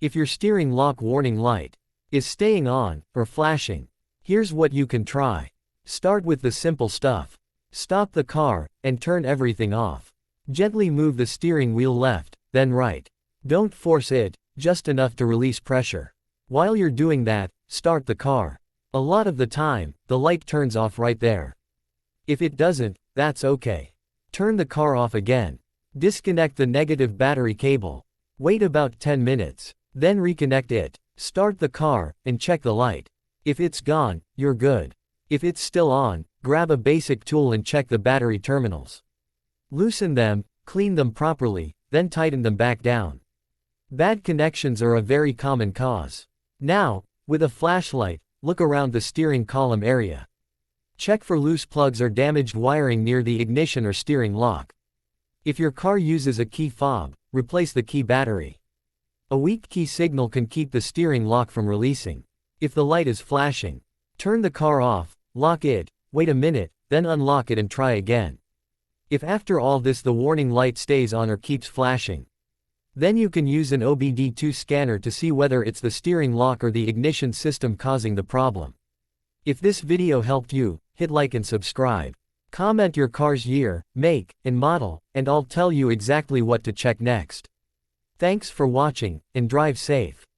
If your steering lock warning light is staying on or flashing, here's what you can try. Start with the simple stuff. Stop the car and turn everything off. Gently move the steering wheel left, then right. Don't force it, just enough to release pressure. While you're doing that, start the car. A lot of the time, the light turns off right there. If it doesn't, that's okay. Turn the car off again. Disconnect the negative battery cable. Wait about 10 minutes. Then reconnect it. Start the car and check the light. If it's gone, you're good. If it's still on, grab a basic tool and check the battery terminals. Loosen them, clean them properly, then tighten them back down. Bad connections are a very common cause. Now, with a flashlight, look around the steering column area. Check for loose plugs or damaged wiring near the ignition or steering lock. If your car uses a key fob, replace the key battery. A weak key signal can keep the steering lock from releasing. If the light is flashing, turn the car off, lock it, wait a minute, then unlock it and try again. If after all this the warning light stays on or keeps flashing, then you can use an OBD2 scanner to see whether it's the steering lock or the ignition system causing the problem. If this video helped you, hit like and subscribe. Comment your car's year, make, and model, and I'll tell you exactly what to check next. Thanks for watching, and drive safe.